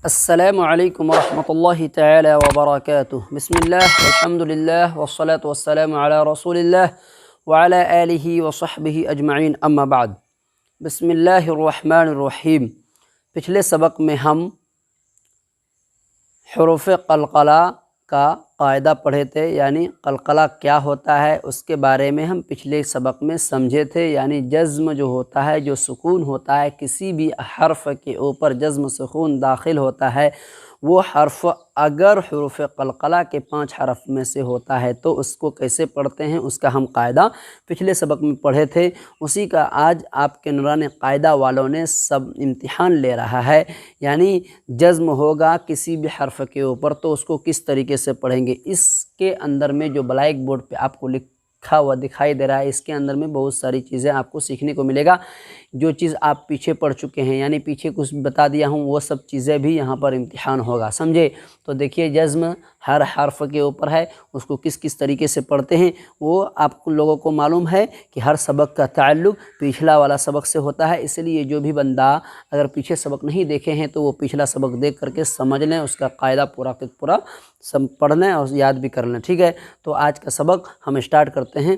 السلام علیکم ورحمۃ اللہ تعالی وبرکاتہ۔ بسم اللہ الحمد للہ والصلاة والسلام علی رسول اللہ وعلی آلہ وصحبہ اجمعین، اما بعد۔ بسم اللہ الرحمن الرحیم۔ پچھلے سبق میں ہم حروف قلقلہ کا قاعدہ پڑھے تھے، یعنی قلقلہ کیا ہوتا ہے اس کے بارے میں ہم پچھلے سبق میں سمجھے تھے۔ یعنی جزم جو ہوتا ہے، جو سکون ہوتا ہے، کسی بھی حرف کے اوپر جزم سکون داخل ہوتا ہے، وہ حرف اگر حروف قلقلہ کے 5 حرف میں سے ہوتا ہے تو اس کو کیسے پڑھتے ہیں، اس کا ہم قاعدہ پچھلے سبق میں پڑھے تھے۔ اسی کا آج آپ کے نوران قاعدہ والوں نے سب امتحان لے رہا ہے۔ یعنی جزم ہوگا کسی بھی حرف کے اوپر تو اس کو کس طریقے سے پڑھیں گے۔ اس کے اندر میں جو بلیک بورڈ پہ آپ کو لکھا ہوا دکھائی دے رہا ہے، اس کے اندر میں بہت ساری چیزیں آپ کو سیکھنے کو ملے گا۔ جو چیز آپ پیچھے پڑھ چکے ہیں، یعنی پیچھے کچھ بتا دیا ہوں، وہ سب چیزیں بھی یہاں پر امتحان ہوگا، سمجھے؟ تو دیکھیے جزم ہر حرف کے اوپر ہے، اس کو کس کس طریقے سے پڑھتے ہیں وہ آپ لوگوں کو معلوم ہے کہ ہر سبق کا تعلق پچھلا والا سبق سے ہوتا ہے۔ اس لیے جو بھی بندہ اگر پیچھے سبق نہیں دیکھے ہیں تو وہ پچھلا سبق دیکھ کر کے سمجھ لیں، اس کا قاعدہ پورا کے پورا پڑھ لیں اور یاد بھی کر لیں، ٹھیک ہے؟ تو آج کا سبق ہم اسٹارٹ کرتے ہیں۔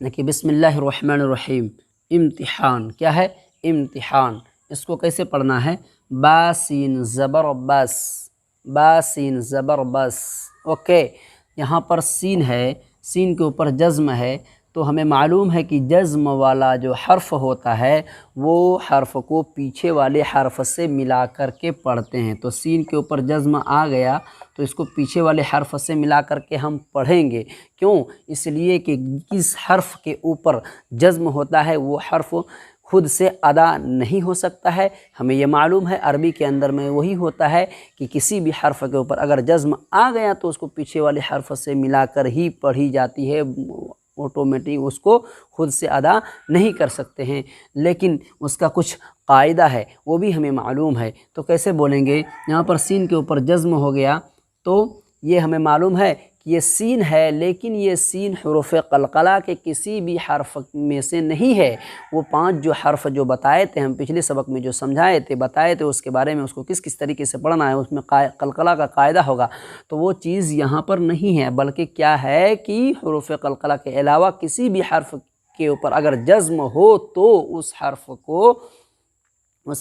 دیکھیے بسم اللہ الرحمن الرحیم۔ امتحان کیا ہے؟ امتحان۔ اس کو کیسے پڑھنا ہے؟ با سین زبر بس، با سین زبر بس، اوکے۔ یہاں پر سین ہے، سین کے اوپر جزم ہے، تو ہمیں معلوم ہے کہ جزم والا جو حرف ہوتا ہے وہ حرف کو پیچھے والے حرف سے ملا کر کے پڑھتے ہیں۔ تو سین کے اوپر جزم آ گیا تو اس کو پیچھے والے حرف سے ملا کر کے ہم پڑھیں گے۔ کیوں؟ اس لیے کہ کس حرف کے اوپر جزم ہوتا ہے وہ حرف خود سے ادا نہیں ہو سکتا ہے۔ ہمیں یہ معلوم ہے عربی کے اندر میں وہی ہوتا ہے کہ کسی بھی حرف کے اوپر اگر جزم آ گیا تو اس کو پیچھے والے حرف سے ملا کر ہی پڑھی جاتی ہے، آٹومیٹک اس کو خود سے ادا نہیں کر سکتے ہیں۔ لیکن اس کا کچھ قاعدہ ہے، وہ بھی ہمیں معلوم ہے۔ تو کیسے بولیں گے؟ یہاں پر سین کے اوپر جزم ہو گیا تو یہ ہمیں معلوم ہے کہ یہ سین ہے، لیکن یہ سین حروف قلقلہ کے کسی بھی حرف میں سے نہیں ہے۔ وہ 5 جو حرف جو بتائے تھے ہم پچھلے سبق میں، جو سمجھائے تھے بتائے تھے، اس کے بارے میں اس کو کس کس طریقے سے پڑھنا ہے، اس میں قلقلہ کا قاعدہ ہوگا۔ تو وہ چیز یہاں پر نہیں ہے، بلکہ کیا ہے کہ حروف قلقلہ کے علاوہ کسی بھی حرف کے اوپر اگر جزم ہو تو اس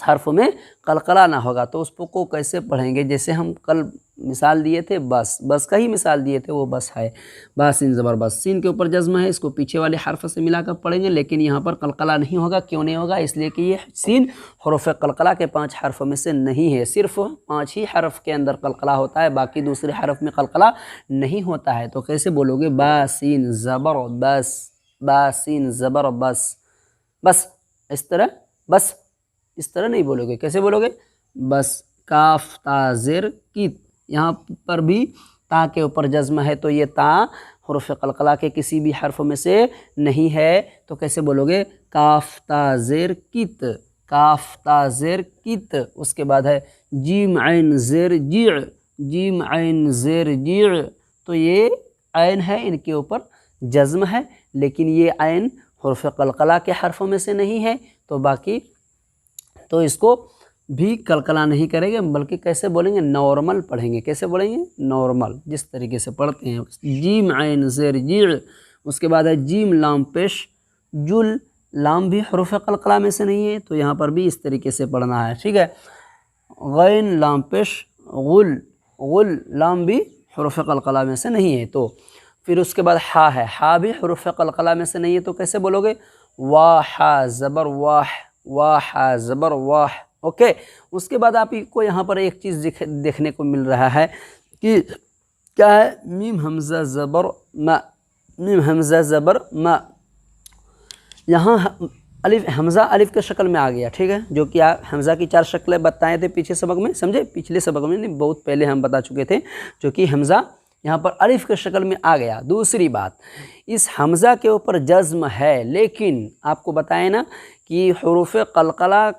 حرف میں قلقلہ نہ ہوگا۔ تو اس کو کیسے پڑھیں گے؟ جیسے ہم کل مثال دیے تھے، بس کا ہی مثال دیے تھے، وہ بس ہے، با سین زبر بس۔ سین کے اوپر جزم ہے، اس کو پیچھے والے حرف سے ملا کر پڑھیں گے، لیکن یہاں پر قلقلہ نہیں ہوگا۔ کیوں نہیں ہوگا؟ اس لیے کہ یہ سین حروف قلقلہ کے 5 حرف میں سے نہیں ہے۔ صرف 5 ہی حرف کے اندر قلقلہ ہوتا ہے، باقی دوسرے حرف میں قلقلہ نہیں ہوتا ہے۔ تو کیسے بولو گے؟ با سین زبر بس، با سین زبر بس، بس اس طرح، بس اس طرح نہیں بولو گے۔ کیسے بولو گے؟ بس کاف تا زر کی، یہاں پر بھی تا کے اوپر جزم ہے تو یہ تا حروف قلقلہ کے کسی بھی حرف میں سے نہیں ہے۔ تو کیسے بولو گے؟ کاف تا زیر کت، کاف تا زیر کت۔ اس کے بعد ہے جیم عین زیر جیع، جیم عین زیر جیع۔ تو یہ عین ہے، ان کے اوپر جزم ہے، لیکن یہ عین حروف قلقلہ کے حرفوں میں سے نہیں ہے، تو باقی تو اس کو بھی قلقلہ نہیں کریں گے، بلکہ کیسے بولیں گے؟ نارمل پڑھیں گے۔ کیسے بولیں گے؟ نارمل، جس طریقے سے پڑھتے ہیں۔ جیم عین زیر جیع۔ اس کے بعد ہے جیم لام پیش جل، لام بھی حروف قلقلہ میں سے نہیں ہے، تو یہاں پر بھی اس طریقے سے پڑھنا ہے، ٹھیک ہے؟ غین لام پیش غل، غل لام بھی حروف قلقلہ میں سے نہیں ہے۔ تو پھر اس کے بعد ہا ہے، ہا بھی حروف قلقلہ میں سے نہیں ہے، تو کیسے بولو گے؟ واہ زبر واہ، واہ زبر واہ، اوکے۔ اس کے بعد آپ کو یہاں پر ایک چیز دیکھنے کو مل رہا ہے کہ کیا ہے؟ میم حمزہ زبر ما، میم حمزہ زبر ما۔ یہاں الف، حمزہ الف کے شکل میں آ گیا، ٹھیک ہے؟ جو کہ حمزہ کی 4 شکلیں بتائے تھے پچھلے سبق میں، سمجھے؟ پچھلے سبق میں نہیں، بہت پہلے ہم بتا چکے تھے، جو کہ حمزہ یہاں پر الف کے شکل میں آ گیا۔ دوسری بات، اس حمزہ کے اوپر جزم ہے، لیکن آپ کو بتائیں نا کہ حروف قلقلہ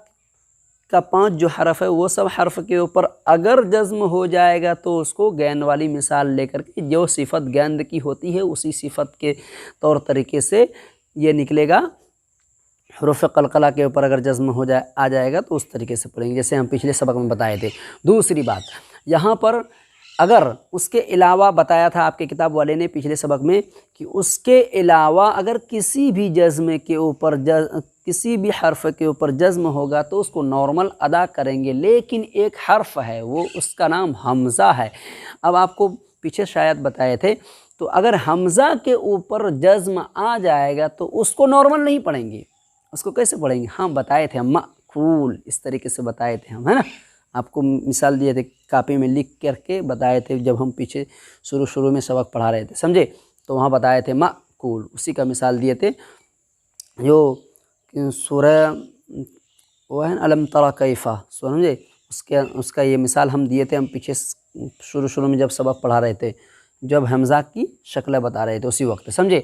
کا 5 جو حرف ہے وہ سب حرف کے اوپر اگر جزم ہو جائے گا تو اس کو گیند والی مثال لے کر کے، جو صفت گیند کی ہوتی ہے اسی صفت کے طور طریقے سے یہ نکلے گا حروف قلقلہ کے اوپر اگر جزم آ جائے گا تو اس طریقے سے پڑھیں گے جیسے ہم پچھلے سبق میں بتائے تھے۔ دوسری بات یہاں پر اگر اس کے علاوہ بتایا تھا آپ کے کتاب والے نے پچھلے سبق میں کہ اس کے علاوہ اگر کسی بھی جزم کے اوپر کسی بھی حرف کے اوپر جزم ہوگا تو اس کو نارمل ادا کریں گے، لیکن ایک حرف ہے وہ اس کا نام حمزہ ہے۔ اب آپ کو پیچھے شاید بتائے تھے، تو اگر حمزہ کے اوپر جزم آ جائے گا تو اس کو نارمل نہیں پڑھیں گے، اس کو کیسے پڑھیں گے؟ ہاں بتائے تھے ہم، مأکول اس طریقے سے بتائے تھے ہم، ہے نا، آپ کو مثال دیے تھے کاپی میں لکھ کر کے بتائے تھے جب ہم پیچھے شروع میں سبق پڑھا رہے تھے، سمجھے؟ تو وہاں بتائے تھے مأکول، اسی کا مثال دیے تھے جو سورہ وہ ہے علم تری کیف، سمجھے؟ اس کا یہ مثال ہم دیے تھے، ہم پیچھے شروع میں جب سبق پڑھا رہے تھے، جب حمزہ کی شکلیں بتا رہے تھے اسی وقت، سمجھے؟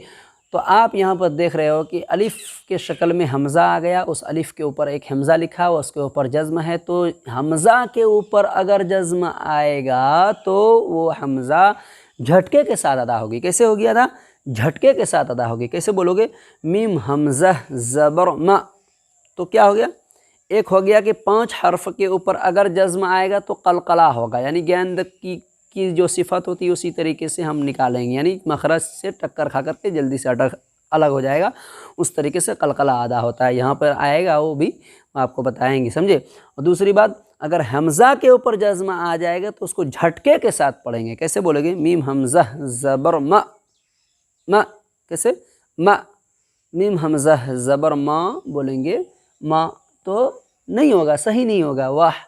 تو آپ یہاں پر دیکھ رہے ہو کہ الف کے شکل میں حمزہ آ گیا، اس الف کے اوپر ایک حمزہ لکھا ہوا، اس کے اوپر جزم ہے، تو حمزہ کے اوپر اگر جزم آئے گا تو وہ حمزہ جھٹکے کے ساتھ ادا ہوگی۔ کیسے ہوگی ادا؟ جھٹکے کے ساتھ ادا ہوگی۔ کیسے بولو گے؟ میم حمزہ زبر م، تو کیا ہو گیا؟ ایک ہو گیا کہ 5 حرف کے اوپر اگر جزم آئے گا تو قلقلہ ہوگا، یعنی گیند کی جو صفت ہوتی ہے اسی طریقے سے ہم نکالیں گے، یعنی مخرج سے ٹکر کھا کر کے جلدی سے الگ ہو جائے گا، اس طریقے سے قلقلہ ادا ہوتا ہے۔ یہاں پر آئے گا وہ بھی آپ کو بتائیں گے، سمجھے؟ اور دوسری بات اگر حمزہ کے اوپر جزم آ جائے گا تو اس کو جھٹکے کے ساتھ پڑھیں گے۔ کیسے بولیں گے؟ میم حمزہ زبر م، م کیسے؟ م، میم حمزہ زبر ما بولیں گے، ما تو نہیں ہوگا، صحیح نہیں ہوگا، واہ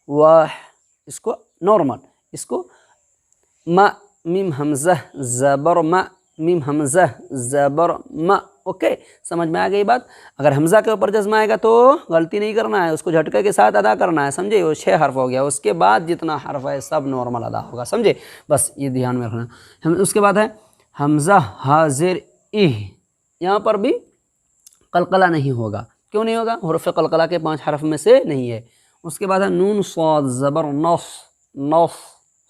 واہ، اس کو نارمل، اس کو ما، میم حمزہ زبر ما، میم حمزہ زبر ما، اوکے؟ سمجھ میں آ گئی بات؟ اگر حمزہ کے اوپر جزم آئے گا تو غلطی نہیں کرنا ہے، اس کو جھٹکے کے ساتھ ادا کرنا ہے، سمجھے؟ وہ 6 حرف ہو گیا، اس کے بعد جتنا حرف ہے سب نارمل ادا ہوگا، سمجھے؟ بس یہ دھیان میں رکھنا۔ اس کے بعد ہے حمزہ حاضر اہ، یہاں پر بھی قلقلہ نہیں ہوگا۔ کیوں نہیں ہوگا؟ حروف قلقلہ کے 5 حرف میں سے نہیں ہے۔ اس کے بعد ہے نون صاد زبر نص، نص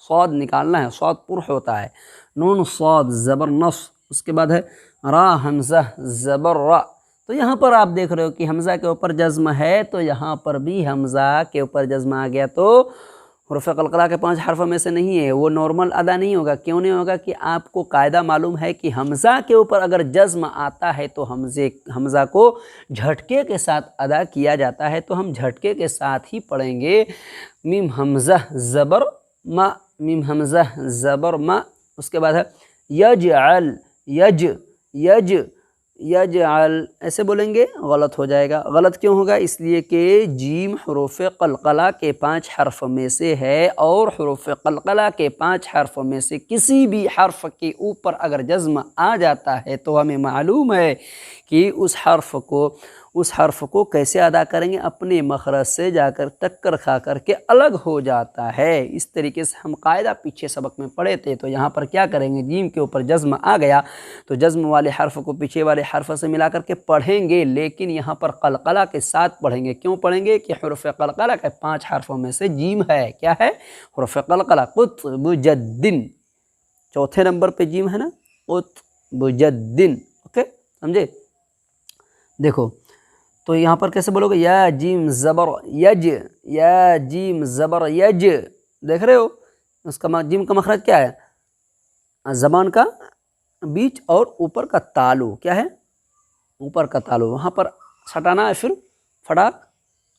صاد نکالنا ہے، صاد پرح ہوتا ہے، نون صاد زبر نص۔ اس کے بعد ہے را حمزہ زبر را، تو یہاں پر آپ دیکھ رہے ہو کہ حمزہ کے اوپر جزم ہے، تو یہاں پر بھی حمزہ کے اوپر جزم آ گیا تو حروف قلقلہ کے 5 حرف میں سے نہیں ہے، وہ نارمل ادا نہیں ہوگا۔ کیوں نہیں ہوگا؟ کہ آپ کو قاعدہ معلوم ہے کہ حمزہ کے اوپر اگر جزم آتا ہے تو حمزہ کو جھٹکے کے ساتھ ادا کیا جاتا ہے، تو ہم جھٹکے کے ساتھ ہی پڑھیں گے میم حمزہ زبر ما، میم حمزہ زبر ما۔ اس کے بعد ہے یجعل، یجعل ایسے بولیں گے، غلط ہو جائے گا۔ غلط کیوں ہوگا؟ اس لیے کہ جیم حروف قلقلہ کے 5 حرف میں سے ہے، اور حروف قلقلہ کے 5 حرف میں سے کسی بھی حرف کے اوپر اگر جزم آ جاتا ہے تو ہمیں معلوم ہے کہ اس حرف کو کیسے ادا کریں گے؟ اپنے مخرج سے جا کر ٹکر کھا کر کے الگ ہو جاتا ہے۔ اس طریقے سے ہم قاعدہ پیچھے سبق میں پڑھے تھے، تو یہاں پر کیا کریں گے؟ جیم کے اوپر جزم آ گیا تو جزم والے حرف کو پیچھے والے حرف سے ملا کر کے پڑھیں گے، لیکن یہاں پر قلقلہ کے ساتھ پڑھیں گے۔ کیوں پڑھیں گے؟ کہ حروف قلقلہ کے 5 حرفوں میں سے جیم ہے۔ کیا ہے؟ حروف قلقلہ، قطب جدن، چوتھے نمبر پہ جیم ہے نا، قطب جدن، اوکے؟ سمجھے؟ دیکھو تو یہاں پر کیسے بولو گے؟ یا جیم زبر یج، یا جیم زبر یج، دیکھ رہے ہو اس کا جیم کا مخرج کیا ہے؟ زبان کا بیچ اور اوپر کا تالو، کیا ہے؟ اوپر کا تالو، وہاں پر چھٹانا ہے، پھر پھڑاک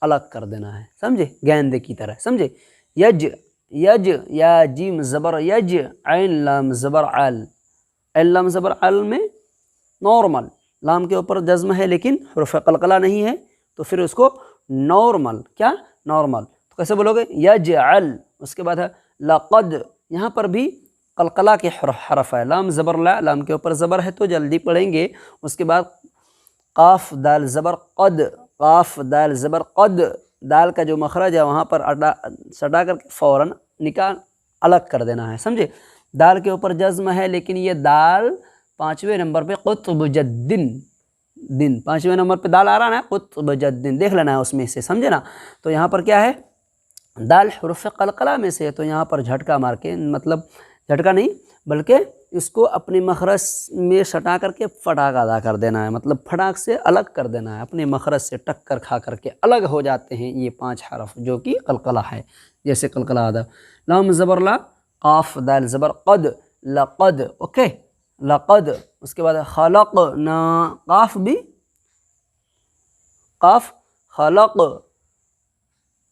الگ کر دینا ہے، سمجھے؟ گیندے کی طرح، سمجھے؟ یج، یج، یا جیم زبر یج، عین لام زبر عل، عین لام زبر عل میں نارمل لام کے اوپر جزم ہے لیکن حروف قلقلہ نہیں ہے، تو پھر اس کو نارمل، کیا؟ نارمل، تو کیسے بولو گے؟ یجعل۔ اس کے بعد ہے لقد، یہاں پر بھی قلقلہ کے حرف ہے، لام زبر لا، لام کے اوپر زبر ہے تو جلدی پڑھیں گے۔ اس کے بعد قاف دال زبر قد، قاف دال زبر قد، دال کا جو مخرج ہے وہاں پر سٹا کر کے فوراً نکال الگ کر دینا ہے، سمجھے؟ دال کے اوپر جزم ہے لیکن یہ دال 5ویں نمبر پہ قطب جدن، دن 5ویں نمبر پہ دال آ رہا نا، قطب جدن، دیکھ لینا ہے اس میں سے، سمجھے نا؟ تو یہاں پر کیا ہے؟ دال حروف قلقلہ میں سے ہے، تو یہاں پر جھٹکا مار کے، مطلب جھٹکا نہیں بلکہ اس کو اپنے مخرج میں سٹا کر کے فٹاک ادا کر دینا ہے، مطلب فٹاک سے الگ کر دینا ہے، اپنے مخرج سے ٹکر کھا کر کے الگ ہو جاتے ہیں یہ 5 حرف جو کہ قلقلہ ہے، جیسے قلقلہ ادا لام زبر لا، قاف دال زبر قد، لقد، اوکے لقد، اس کے بعد خلقنا، قاف بھی قاف، خلق،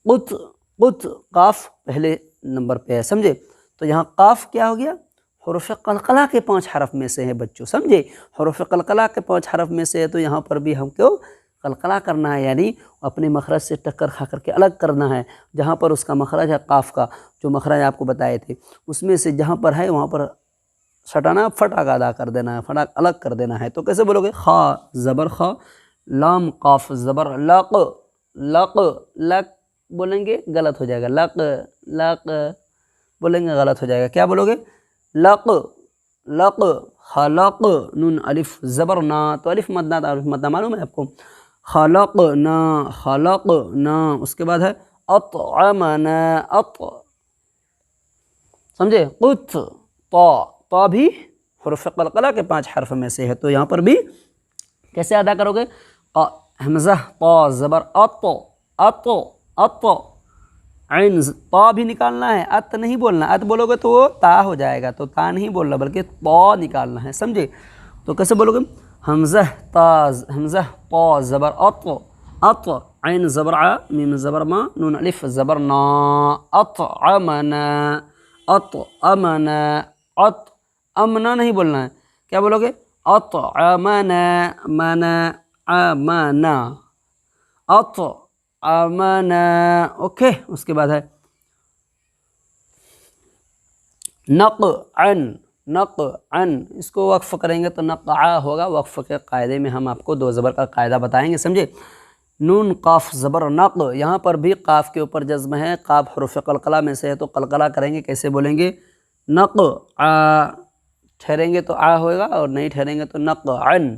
قط، قط، قاف پہلے نمبر پہ ہے، سمجھے؟ تو یہاں قاف کیا ہو گیا؟ حروف قلقلہ کے 5 حرف میں سے ہے بچوں، سمجھے؟ حروف قلقلہ کے 5 حرف میں سے ہے، تو یہاں پر بھی ہم کو قلقلہ کرنا ہے، یعنی اپنے مخرج سے ٹکر کھا کر کے الگ کرنا ہے۔ جہاں پر اس کا مخرج ہے قاف کا، جو مخرج آپ کو بتائے تھے، اس میں سے جہاں پر ہے وہاں پر سٹانا، فٹاک ادا کر دینا ہے، فٹاک الگ کر دینا ہے۔ تو کیسے بولو گے؟ خا زبر خا، لام قاف زبر لق، لق، لق بولیں گے غلط ہو جائے گا، لق، لق بولیں گے غلط ہو جائے گا، کیا بولو گے؟ لق، لق، خلق، نون الف زبر نا، تو الف مدہ، الف مدہ معلوم ہے آپ کو، خلقنا، خلقنا، اس کے بعد ہے اطعمنا، سمجھے؟ قط، طا، طا بھی حروف قلقلہ کے 5 حرف میں سے ہے، تو یہاں پر بھی کیسے ادا کرو گے؟ حمزہ طا زبر اط، اط، اط، عین طا بھی نکالنا ہے، ات نہیں بولنا، ات بولو گے تو وہ تا ہو جائے گا، تو تا نہیں بولنا بلکہ طا نکالنا ہے، سمجھے؟ تو کیسے بولو گے؟ حمزہ طا، حمزہ طا زبر اط، اط، عین زبر ع، میم زبر ما، نون الف زبر نا، اطعمنا، اطعمنا، امنا نہیں بولنا ہے، کیا بولو گے؟ اطعمنا، منا، امنا، اطعمنا، اوکے۔ اس کے بعد ہے نقعن، نقعن، اس کو وقف کریں گے تو نقع ہوگا، وقف کے قاعدے میں ہم آپ کو 2 زبر کا قاعدہ بتائیں گے، سمجھے؟ نون قاف زبر نق، یہاں پر بھی قاف کے اوپر جزم ہے، قاف حروف قلقلہ میں سے ہے، تو قلقلہ کریں گے، کیسے بولیں گے؟ نقع، ٹھہریں گے تو آ ہوگا، اور نہیں ٹھہریں گے تو نقعن،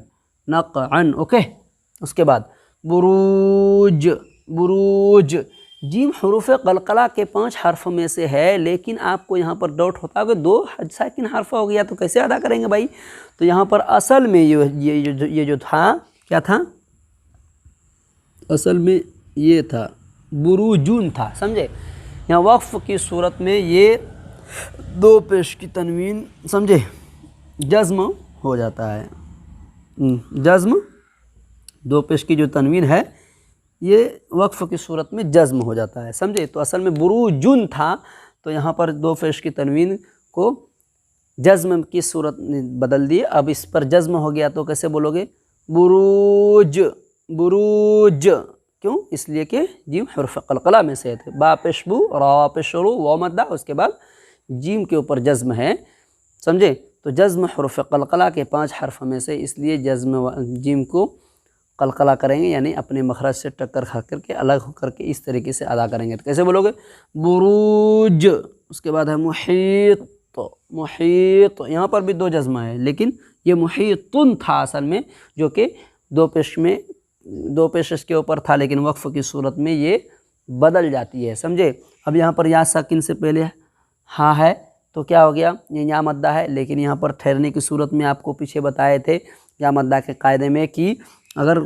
نقعن، اوکے۔ اس کے بعد بروج، بروج، جیم حروف قلقلہ کے 5 حرف میں سے ہے، لیکن آپ کو یہاں پر ڈاؤٹ ہوتا ہے کہ 2 ساکن حرف ہو گیا، تو کیسے ادا کریں گے بھائی؟ تو یہاں پر اصل میں یہ جو تھا، کیا تھا؟ اصل میں یہ تھا بروجون تھا، سمجھے؟ یہاں وقف کی صورت میں یہ 2 پیش کی تنوین، سمجھے، جزم ہو جاتا ہے، جزم 2 پیش کی جو تنوین ہے یہ وقف کی صورت میں جزم ہو جاتا ہے، سمجھے؟ تو اصل میں بروجن تھا، تو یہاں پر 2 پیش کی تنوین کو جزم کی صورت بدل دی، اب اس پر جزم ہو گیا، تو کیسے بولو گے؟ بروج، بروج، کیوں؟ اس لیے کہ جیم حرف قلقلہ میں سے تھے، با پیش بو، را پیش رو، و مدہ، اس کے بعد جیم کے اوپر جزم ہے، سمجھے؟ تو جزم حروف قلقلہ کے 5 حرف میں سے، اس لیے جزم جیم کو قلقلہ کریں گے، یعنی اپنے مخرج سے ٹکر کھا کر کے الگ ہو کر کے اس طریقے سے ادا کریں گے، تو کیسے بولو گے؟ بروج۔ اس کے بعد ہے محیط، محیط، یہاں پر بھی 2 جزمہ ہے، لیکن یہ محیطن تھا اصل میں، جو کہ 2 پیش میں 2 پیشش کے اوپر تھا، لیکن وقف کی صورت میں یہ بدل جاتی ہے، سمجھے؟ اب یہاں پر یا ساکن سے پہلے ہاں ہے، تو کیا ہو گیا؟ یہ یا مدہ ہے، لیکن یہاں پر ٹھہرنے کی صورت میں آپ کو پیچھے بتائے تھے یا مدہ کے قاعدے میں کہ اگر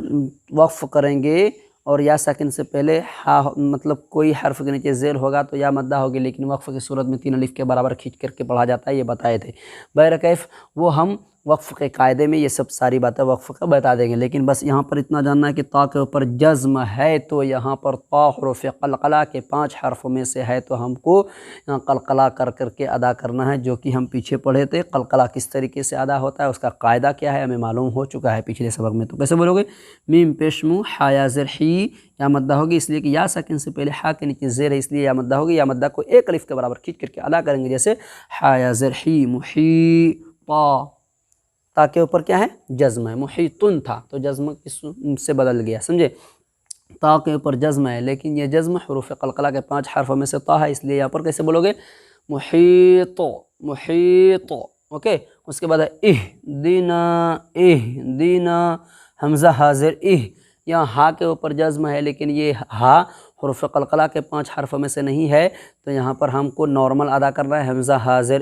وقف کریں گے اور یا ساکن سے پہلے ہا، مطلب کوئی حرف کے نیچے زیر ہوگا تو یا مدہ ہوگی، لیکن وقف کی صورت میں 3 الف کے برابر کھینچ کر کے پڑھا جاتا ہے، یہ بتائے تھے۔ بہرکیف وہ ہم وقف کے قاعدے میں یہ سب ساری باتیں وقف کا بتا دیں گے، لیکن بس یہاں پر اتنا جاننا ہے کہ تا کے اوپر جزم ہے، تو یہاں پر تا حروف قلقلہ کے 5 حرفوں میں سے ہے، تو ہم کو یہاں قلقلہ کر کر کے ادا کرنا ہے، جو کہ ہم پیچھے پڑھے تھے۔ قلقلہ کس طریقے سے ادا ہوتا ہے، اس کا قاعدہ کیا ہے، ہمیں معلوم ہو چکا ہے پچھلے سبق میں۔ تو کیسے بولو گے؟ میم پیش مو، ہا یا زیر ہی، یا مدہ ہوگی، اس لیے کہ یا ساکن سے پہلے ہا کے نیچے زیر ہے، اس لیے یا مدہ ہوگی، یا مدہ کو 1 الف کے برابر کھینچ کر کے ادا کریں گے، جیسے ہا یا زیر ہی، محیطا، تا کے اوپر کیا ہے؟ جزم ہے، محیطن تھا تو جزم سے بدل گیا، سمجھے؟ تا کے اوپر جزم ہے، لیکن یہ جزم حروف قلقلہ کے 5 حرفوں میں سے تا ہے، اس لیے یہاں پر کیسے بولو گے؟ محیط، محیط، اوکے۔ اس کے بعد ہے اہدنا، اہدنا، حمزہ حاضر یہاں ہا کے اوپر جزم ہے، لیکن یہ ہا حروف قلقلہ کے 5 حرفوں میں سے نہیں ہے، تو یہاں پر ہم کو نارمل ادا کرنا ہے، حمزہ حاضر